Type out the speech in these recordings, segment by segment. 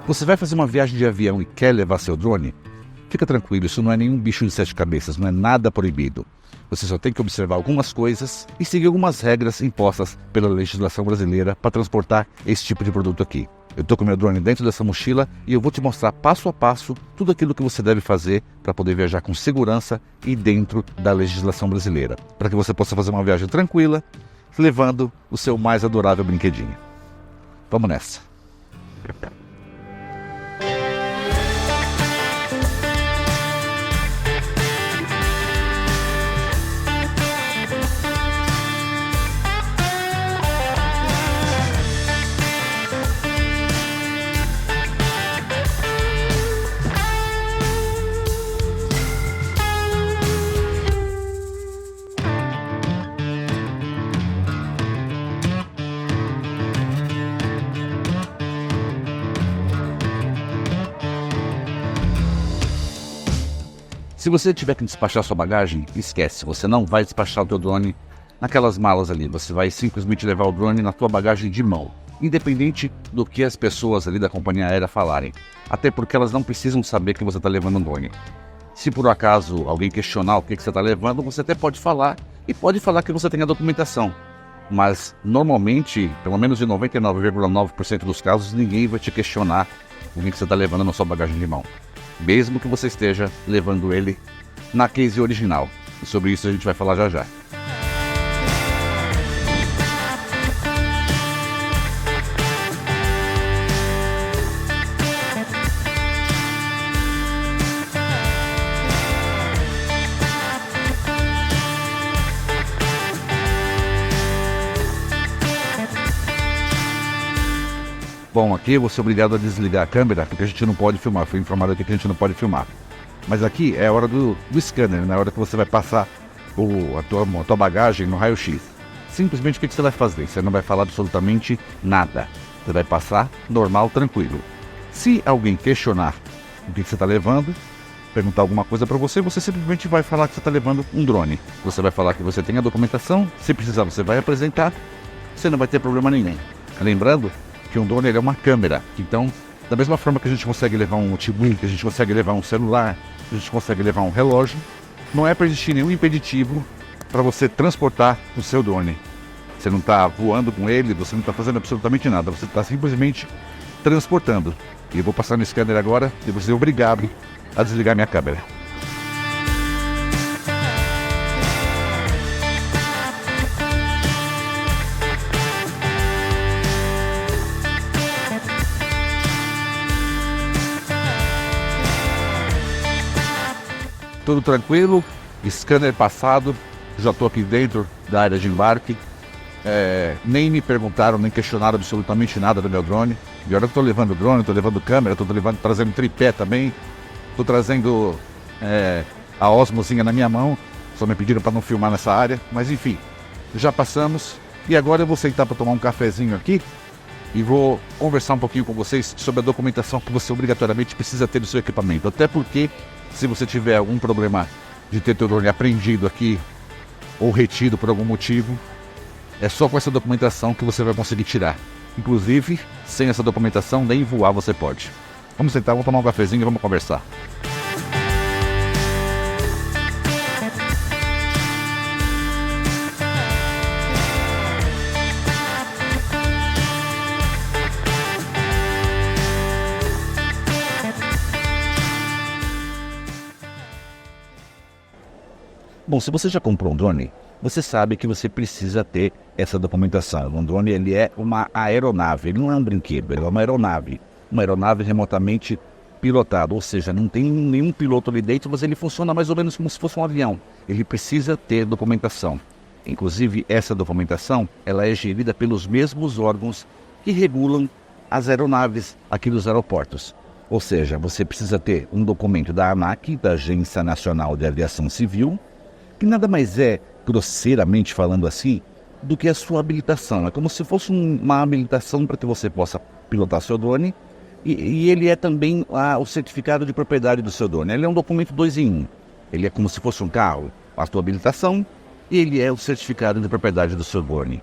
Você vai fazer uma viagem de avião e quer levar seu drone? Fica tranquilo, isso não é nenhum bicho de 7 cabeças, não é nada proibido. Você só tem que observar algumas coisas e seguir algumas regras impostas pela legislação brasileira para transportar esse tipo de produto aqui. Eu estou com meu drone dentro dessa mochila e eu vou te mostrar passo a passo tudo aquilo que você deve fazer para poder viajar com segurança e dentro da legislação brasileira, para que você possa fazer uma viagem tranquila, levando o seu mais adorável brinquedinho. Vamos nessa! Se você tiver que despachar sua bagagem, esquece, você não vai despachar o teu drone naquelas malas ali, você vai simplesmente levar o drone na tua bagagem de mão, independente do que as pessoas ali da companhia aérea falarem, até porque elas não precisam saber que você está levando um drone. Se por acaso alguém questionar o que você está levando, você até pode falar, e pode falar que você tem a documentação, mas normalmente, pelo menos em 99,9% dos casos, ninguém vai te questionar o que você está levando na sua bagagem de mão, mesmo que você esteja levando ele na case original. E sobre isso a gente vai falar já já. Bom, aqui eu vou ser obrigado a desligar a câmera, porque a gente não pode filmar. Fui informado aqui que a gente não pode filmar. Mas aqui é a hora do scanner, na hora que você vai passar a tua bagagem no raio-x. Simplesmente o que você vai fazer? Você não vai falar absolutamente nada. Você vai passar normal, tranquilo. Se alguém questionar o que você está levando, perguntar alguma coisa para você, você simplesmente vai falar que você está levando um drone. Você vai falar que você tem a documentação, se precisar você vai apresentar, você não vai ter problema nenhum. Lembrando que um drone é uma câmera, então da mesma forma que a gente consegue levar um notebook, que a gente consegue levar um celular, que a gente consegue levar um relógio, não é para existir nenhum impeditivo para você transportar o seu drone. Você não está voando com ele, você não está fazendo absolutamente nada, você está simplesmente transportando. E eu vou passar no scanner agora e vou ser obrigado a desligar minha câmera. Tudo tranquilo, scanner passado, já estou aqui dentro da área de embarque. Nem me perguntaram, nem questionaram absolutamente nada do meu drone. E agora eu estou levando o drone, estou levando câmera, estou trazendo tripé também. Estou trazendo a Osmozinha na minha mão, só me pediram para não filmar nessa área. Mas enfim, já passamos e agora eu vou sentar para tomar um cafezinho aqui e vou conversar um pouquinho com vocês sobre a documentação que você obrigatoriamente precisa ter do seu equipamento. Até porque, se você tiver algum problema de ter teu drone apreendido aqui ou retido por algum motivo, é só com essa documentação que você vai conseguir tirar. Inclusive, sem essa documentação, nem voar você pode. Vamos sentar, vamos tomar um cafezinho e vamos conversar. Bom, se você já comprou um drone, você sabe que você precisa ter essa documentação. Um drone ele é uma aeronave, ele não é um brinquedo, ele é uma aeronave remotamente pilotada, ou seja, não tem nenhum piloto ali dentro, mas ele funciona mais ou menos como se fosse um avião. Ele precisa ter documentação. Inclusive, essa documentação ela é gerida pelos mesmos órgãos que regulam as aeronaves aqui dos aeroportos. Ou seja, você precisa ter um documento da ANAC, da Agência Nacional de Aviação Civil, que nada mais é, grosseiramente falando assim, do que a sua habilitação. É como se fosse uma habilitação para que você possa pilotar seu drone e ele é também o certificado de propriedade do seu drone. Ele é um documento 2 em 1. Ele é como se fosse um carro, a sua habilitação e ele é o certificado de propriedade do seu drone.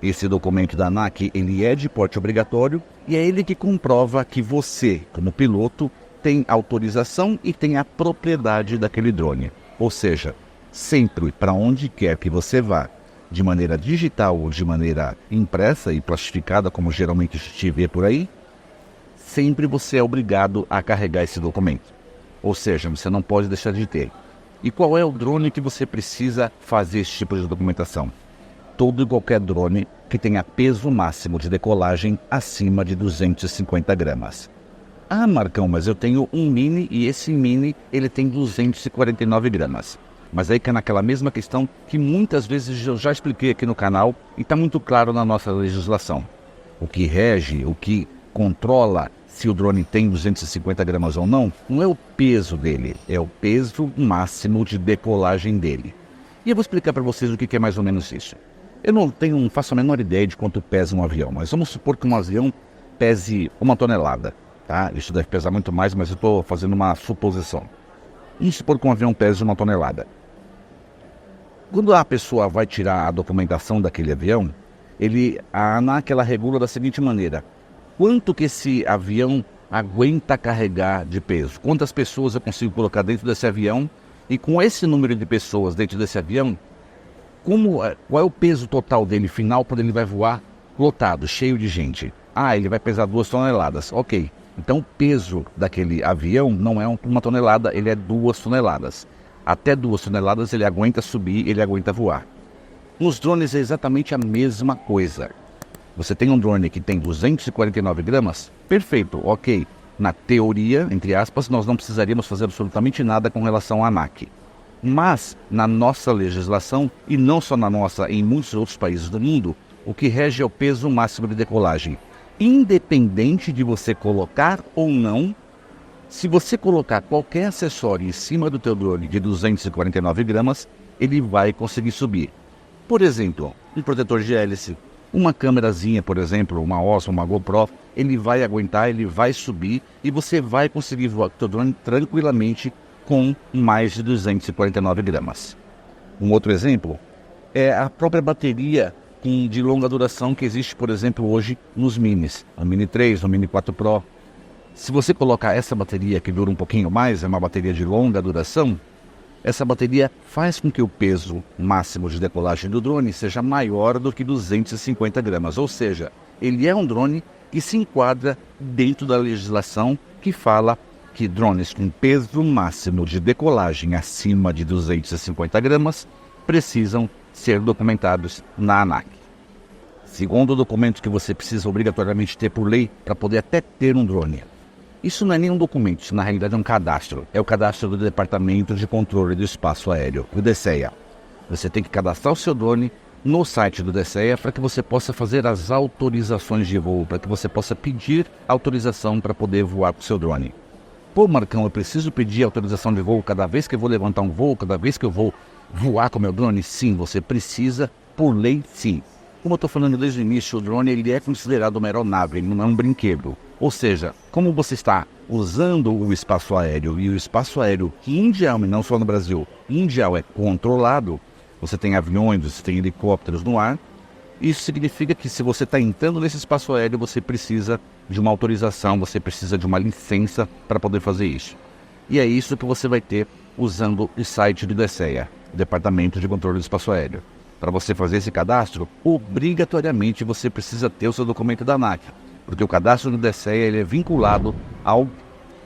Esse documento da ANAC, ele é de porte obrigatório e é ele que comprova que você, como piloto, tem autorização e tem a propriedade daquele drone. Ou seja, sempre para onde quer que você vá, de maneira digital ou de maneira impressa e plastificada, como geralmente se vê por aí, sempre você é obrigado a carregar esse documento. Ou seja, você não pode deixar de ter. E qual é o drone que você precisa fazer esse tipo de documentação? Todo e qualquer drone que tenha peso máximo de decolagem acima de 250 gramas. Ah, Marcão, mas eu tenho um Mini e esse Mini ele tem 249 gramas. Mas aí que é naquela mesma questão que muitas vezes eu já expliquei aqui no canal e está muito claro na nossa legislação. O que rege, o que controla se o drone tem 250 gramas ou não é o peso dele, é o peso máximo de decolagem dele. E eu vou explicar para vocês o que é mais ou menos isso. Eu não faço a menor ideia de quanto pesa um avião, mas vamos supor que um avião pese 1 tonelada. Tá? Isso deve pesar muito mais, mas eu estou fazendo uma suposição. Vamos supor que um avião pese 1 tonelada. Quando a pessoa vai tirar a documentação daquele avião, a ANAC ela regula da seguinte maneira: quanto que esse avião aguenta carregar de peso? Quantas pessoas eu consigo colocar dentro desse avião? E com esse número de pessoas dentro desse avião, qual é o peso total dele final quando ele vai voar lotado, cheio de gente? Ah, ele vai pesar 2 toneladas. Ok. Então o peso daquele avião não é 1 tonelada, ele é 2 toneladas. Até 2 toneladas ele aguenta subir, ele aguenta voar. Nos drones é exatamente a mesma coisa. Você tem um drone que tem 249 gramas? Perfeito, ok. Na teoria, entre aspas, nós não precisaríamos fazer absolutamente nada com relação à ANAC. Mas, na nossa legislação, e não só na nossa, em muitos outros países do mundo, o que rege é o peso máximo de decolagem. Independente de você colocar ou não, se você colocar qualquer acessório em cima do teu drone de 249 gramas, ele vai conseguir subir. Por exemplo, um protetor de hélice, uma câmerazinha, por exemplo, uma Osmo, uma GoPro, ele vai aguentar, ele vai subir e você vai conseguir voar com o teu drone tranquilamente com mais de 249 gramas. Um outro exemplo é a própria bateria de longa duração que existe, por exemplo, hoje nos Minis, no Mini 3, no Mini 4 Pro. Se você colocar essa bateria que dura um pouquinho mais, é uma bateria de longa duração, essa bateria faz com que o peso máximo de decolagem do drone seja maior do que 250 gramas. Ou seja, ele é um drone que se enquadra dentro da legislação que fala que drones com peso máximo de decolagem acima de 250 gramas precisam ser documentados na ANAC. Segundo documento que você precisa obrigatoriamente ter por lei para poder até ter um drone. Isso não é nenhum documento, isso na realidade é um cadastro. É o cadastro do Departamento de Controle do Espaço Aéreo, o DCEA. Você tem que cadastrar o seu drone no site do DCEA para que você possa fazer as autorizações de voo, para que você possa pedir autorização para poder voar com o seu drone. Pô, Marcão, eu preciso pedir autorização de voo cada vez que eu vou levantar um voo, cada vez que eu vou voar com o meu drone? Sim, você precisa, por lei, sim. Como eu estou falando desde o início, o drone ele é considerado uma aeronave, ele não é um brinquedo. Ou seja, como você está usando o espaço aéreo, e o espaço aéreo mundial, e não só no Brasil, mundial é controlado, você tem aviões, você tem helicópteros no ar, isso significa que se você está entrando nesse espaço aéreo, você precisa de uma autorização, você precisa de uma licença para poder fazer isso. E é isso que você vai ter usando o site do DCEA, Departamento de Controle do Espaço Aéreo. Para você fazer esse cadastro, obrigatoriamente você precisa ter o seu documento da ANAC, porque o cadastro do DCEA ele é vinculado ao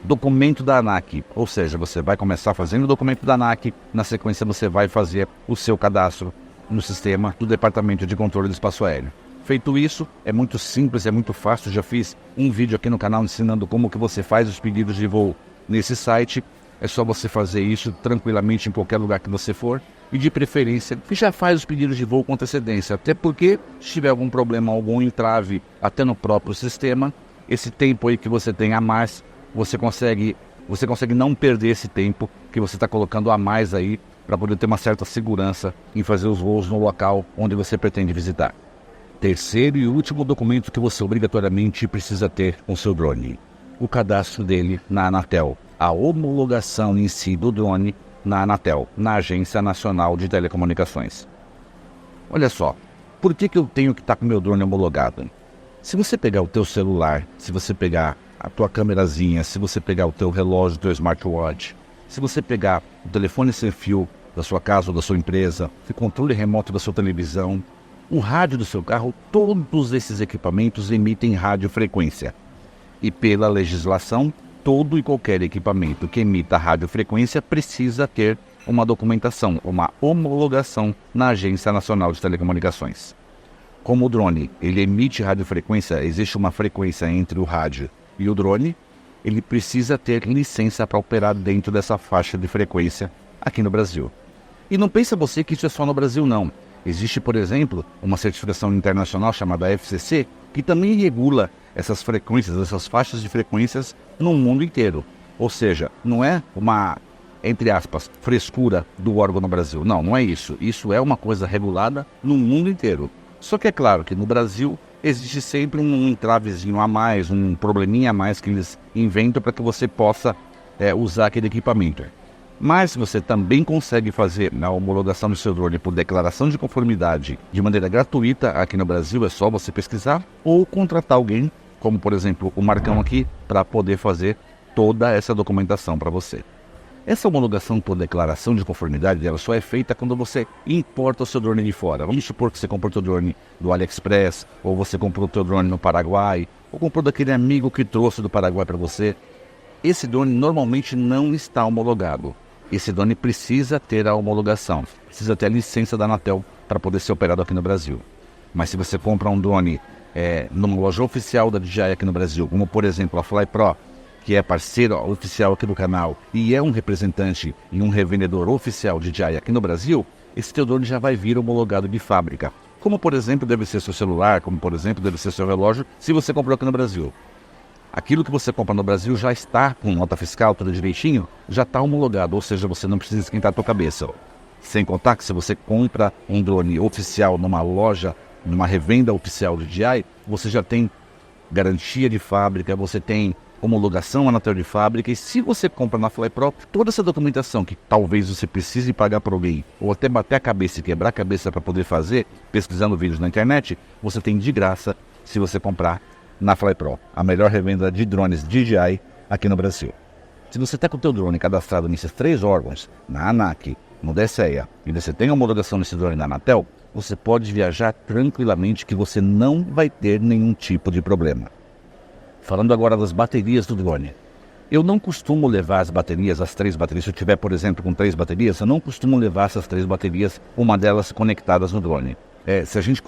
documento da ANAC, ou seja, você vai começar fazendo o documento da ANAC, na sequência você vai fazer o seu cadastro no sistema do Departamento de Controle do Espaço Aéreo. Feito isso, é muito simples, é muito fácil, já fiz um vídeo aqui no canal ensinando como que você faz os pedidos de voo nesse site, é só você fazer isso tranquilamente em qualquer lugar que você for, e de preferência, já faz os pedidos de voo com antecedência, até porque se tiver algum problema, algum entrave até no próprio sistema, esse tempo aí que você tem a mais, você consegue não perder esse tempo que você está colocando a mais aí para poder ter uma certa segurança em fazer os voos no local onde você pretende visitar. Terceiro e último documento que você obrigatoriamente precisa ter com seu drone: o cadastro dele na Anatel, a homologação em si do drone na Anatel, na Agência Nacional de Telecomunicações. Olha só, Por que eu tenho que estar com o meu drone homologado? Se você pegar o teu celular, se você pegar a tua câmerazinha, se você pegar o teu relógio, o teu smartwatch, se você pegar o telefone sem fio da sua casa ou da sua empresa, o controle remoto da sua televisão, o rádio do seu carro, todos esses equipamentos emitem radiofrequência. E pela legislação, todo e qualquer equipamento que emita radiofrequência precisa ter uma documentação, uma homologação na Agência Nacional de Telecomunicações. Como o drone ele emite radiofrequência, existe uma frequência entre o rádio e o drone, ele precisa ter licença para operar dentro dessa faixa de frequência aqui no Brasil. E não pensa você que isso é só no Brasil, não. Existe, por exemplo, uma certificação internacional chamada FCC, que também regula essas frequências, essas faixas de frequências no mundo inteiro. Ou seja, não é uma, entre aspas, frescura do órgão no Brasil. Não, não é isso. Isso é uma coisa regulada no mundo inteiro. Só que é claro que no Brasil existe sempre um entravezinho a mais, um probleminha a mais que eles inventam para que você possa usar aquele equipamento. Mas você também consegue fazer a homologação do seu drone por declaração de conformidade de maneira gratuita aqui no Brasil, é só você pesquisar ou contratar alguém, como por exemplo o Marcão aqui, para poder fazer toda essa documentação para você. Essa homologação por declaração de conformidade ela só é feita quando você importa o seu drone de fora. Vamos supor que você comprou o seu drone do AliExpress, ou você comprou o seu drone no Paraguai, ou comprou daquele amigo que trouxe do Paraguai para você. Esse drone normalmente não está homologado. Esse drone precisa ter a homologação, precisa ter a licença da Anatel para poder ser operado aqui no Brasil. Mas se você compra um drone numa loja oficial da DJI aqui no Brasil, como por exemplo a FlyPro, que é parceiro oficial aqui do canal e é um representante e um revendedor oficial DJI aqui no Brasil, esse teu drone já vai vir homologado de fábrica. Como por exemplo deve ser seu celular, como por exemplo deve ser seu relógio, se você comprou aqui no Brasil. Aquilo que você compra no Brasil já está com nota fiscal, tudo direitinho, já está homologado, ou seja, você não precisa esquentar a tua cabeça. Sem contar que se você compra um drone oficial numa loja, numa revenda oficial de DJI, você já tem garantia de fábrica, você tem homologação Anatel de fábrica, e se você compra na FlyPro, toda essa documentação que talvez você precise pagar por alguém, ou até bater a cabeça e quebrar a cabeça para poder fazer, pesquisando vídeos na internet, você tem de graça se você comprar na FlyPro, a melhor revenda de drones DJI aqui no Brasil. Se você está com o teu drone cadastrado nesses 3 órgãos, na ANAC, no DSEA, e você tem a homologação nesse drone da Anatel, você pode viajar tranquilamente que você não vai ter nenhum tipo de problema. Falando agora das baterias do drone. Eu não costumo levar as baterias, as 3 baterias, se eu tiver, por exemplo, com 3 baterias, eu não costumo levar essas 3 baterias, uma delas conectadas no drone. Se a gente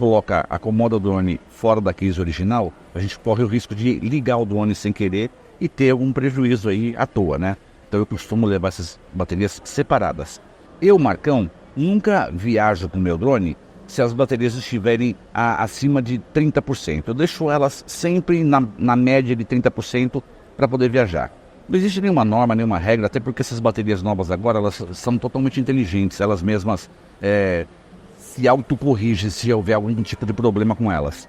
acomoda o drone fora da case original, a gente corre o risco de ligar o drone sem querer e ter algum prejuízo aí à toa, né? Então eu costumo levar essas baterias separadas. Eu, Marcão, nunca viajo com o meu drone se as baterias estiverem acima de 30%. Eu deixo elas sempre na média de 30% para poder viajar. Não existe nenhuma norma, nenhuma regra, até porque essas baterias novas agora, elas são totalmente inteligentes, elas mesmas se autocorrigem se houver algum tipo de problema com elas.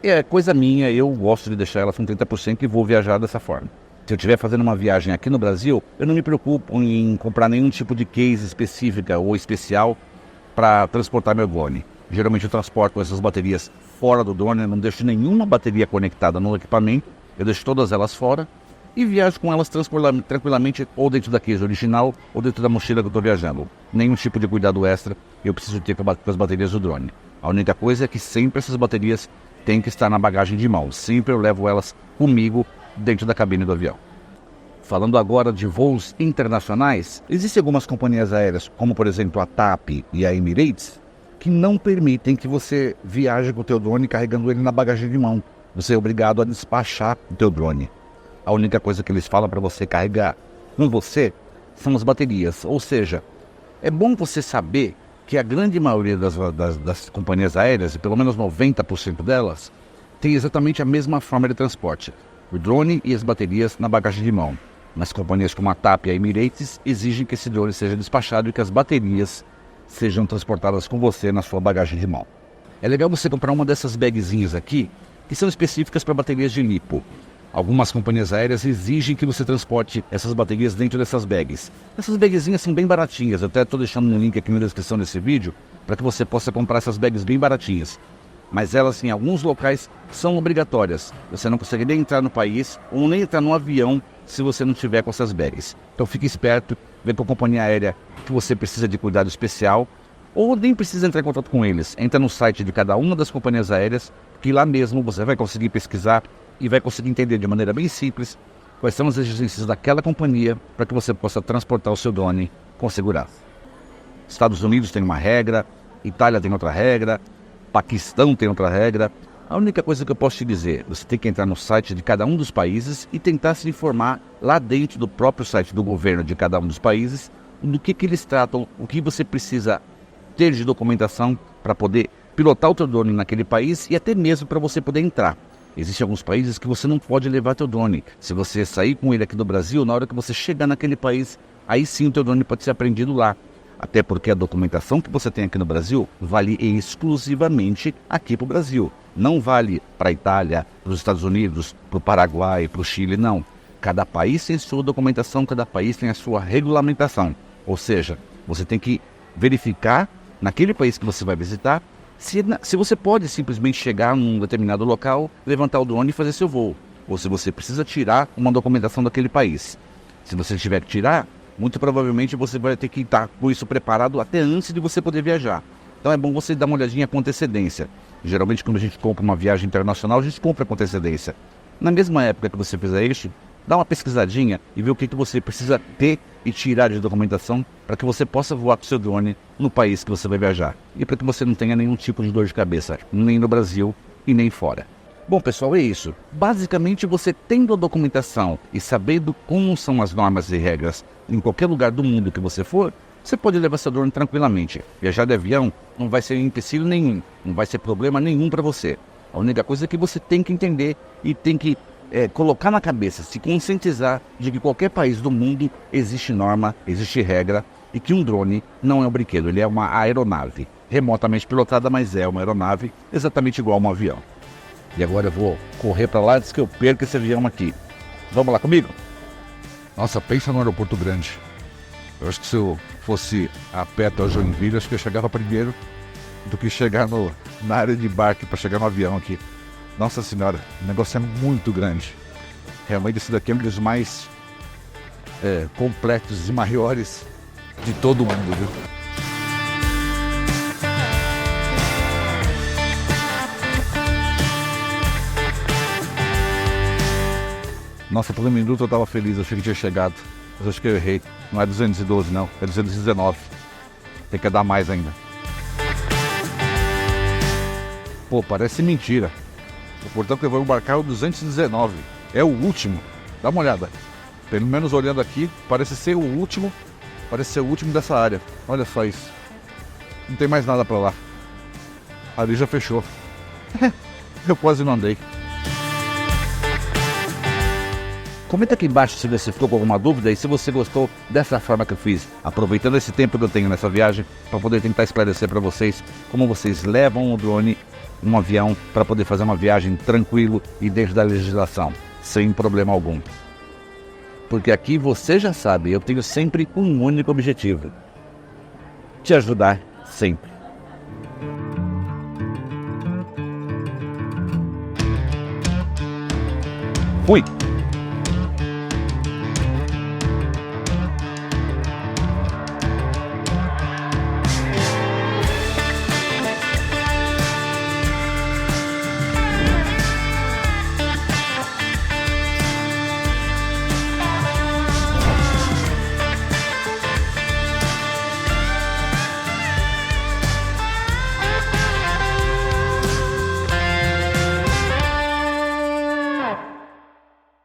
É coisa minha, eu gosto de deixar elas com 30% e vou viajar dessa forma. Se eu estiver fazendo uma viagem aqui no Brasil, eu não me preocupo em comprar nenhum tipo de case específica ou especial para transportar meu drone. Geralmente eu transporto essas baterias fora do drone, eu não deixo nenhuma bateria conectada no equipamento, eu deixo todas elas fora e viajo com elas tranquilamente ou dentro da case original ou dentro da mochila que eu estou viajando. Nenhum tipo de cuidado extra eu preciso ter com as baterias do drone. A única coisa é que sempre essas baterias têm que estar na bagagem de mão, sempre eu levo elas comigo dentro da cabine do avião. Falando agora de voos internacionais, existem algumas companhias aéreas, como por exemplo a TAP e a Emirates, que não permitem que você viaje com o teu drone carregando ele na bagagem de mão. Você é obrigado a despachar o teu drone. A única coisa que eles falam para você carregar com você são as baterias. Ou seja, é bom você saber que a grande maioria das companhias aéreas, e pelo menos 90% delas, tem exatamente a mesma forma de transporte. O drone e as baterias na bagagem de mão. Mas companhias como a TAP e a Emirates exigem que esse drone seja despachado e que as baterias sejam transportadas com você na sua bagagem de mão. É legal você comprar uma dessas bagzinhas aqui, que são específicas para baterias de lipo. Algumas companhias aéreas exigem que você transporte essas baterias dentro dessas bags. Essas bagzinhas são bem baratinhas, eu até estou deixando um link aqui na descrição desse vídeo, para que você possa comprar essas bags bem baratinhas. mas elas em alguns locais são obrigatórias. Você não consegue nem entrar no país ou nem entrar no avião se você não tiver com essas bags. Então fique esperto, vê com a companhia aérea que você precisa de cuidado especial, ou nem precisa entrar em contato com eles. Entra no site de cada uma das companhias aéreas, que lá mesmo você vai conseguir pesquisar e vai conseguir entender de maneira bem simples quais são as exigências daquela companhia para que você possa transportar o seu drone com segurança. Estados Unidos tem uma regra, Itália tem outra regra, Paquistão tem outra regra. A única coisa que eu posso te dizer, você tem que entrar no site de cada um dos países e tentar se informar lá dentro do próprio site do governo de cada um dos países do que eles tratam, o que você precisa ter de documentação para poder pilotar o teu drone naquele país e até mesmo para você poder entrar. Existem alguns países que você não pode levar teu drone. Se você sair com ele aqui do Brasil, na hora que você chegar naquele país, aí sim o teu drone pode ser apreendido lá. Até porque a documentação que você tem aqui no Brasil vale exclusivamente aqui para o Brasil. Não vale para a Itália, para os Estados Unidos, para o Paraguai, para o Chile, não. Cada país tem sua documentação, cada país tem a sua regulamentação. Ou seja, você tem que verificar naquele país que você vai visitar se você pode simplesmente chegar num determinado local, levantar o drone e fazer seu voo. Ou se você precisa tirar uma documentação daquele país. Se você tiver que tirar, muito provavelmente você vai ter que estar com isso preparado até antes de você poder viajar. Então é bom você dar uma olhadinha com antecedência. Geralmente quando a gente compra uma viagem internacional, a gente compra com antecedência. Na mesma época que você fizer isso, dá uma pesquisadinha e vê o que você precisa ter e tirar de documentação para que você possa voar com o seu drone no país que você vai viajar. E para que você não tenha nenhum tipo de dor de cabeça, nem no Brasil e nem fora. Bom, pessoal, é isso. Basicamente, você tendo a documentação e sabendo como são as normas e regras em qualquer lugar do mundo que você for, você pode levar seu drone tranquilamente. Viajar de avião não vai ser empecilho nenhum, não vai ser problema nenhum para você. A única coisa é que você tem que entender e tem que colocar na cabeça, se conscientizar de que qualquer país do mundo existe norma, existe regra e que um drone não é um brinquedo, ele é uma aeronave remotamente pilotada, mas é uma aeronave exatamente igual a um avião. E agora eu vou correr para lá antes que eu perca esse avião aqui. Vamos lá comigo? Nossa, pensa no aeroporto grande. Eu acho que se eu fosse a pé até Joinville, acho que eu chegava primeiro do que chegar na área de embarque para chegar no avião aqui. Nossa senhora, o negócio é muito grande. Realmente esse daqui é um dos mais completos e maiores de todo o mundo, viu? Nossa, por um minuto eu tava feliz, eu achei que tinha chegado. Mas acho que eu errei. Não é 212 não, é 219. Tem que dar mais ainda. Pô, parece mentira. O portão que eu vou embarcar é o 219. É o último. Dá uma olhada. Pelo menos olhando aqui, parece ser o último. Parece ser o último dessa área. Olha só isso. Não tem mais nada pra lá. Ali já fechou. Eu quase não andei. Comenta aqui embaixo se você ficou com alguma dúvida e se você gostou dessa forma que eu fiz, aproveitando esse tempo que eu tenho nessa viagem para poder tentar esclarecer para vocês como vocês levam o drone num avião para poder fazer uma viagem tranquilo e dentro da legislação, sem problema algum. Porque aqui você já sabe, eu tenho sempre um único objetivo: te ajudar sempre. Fui!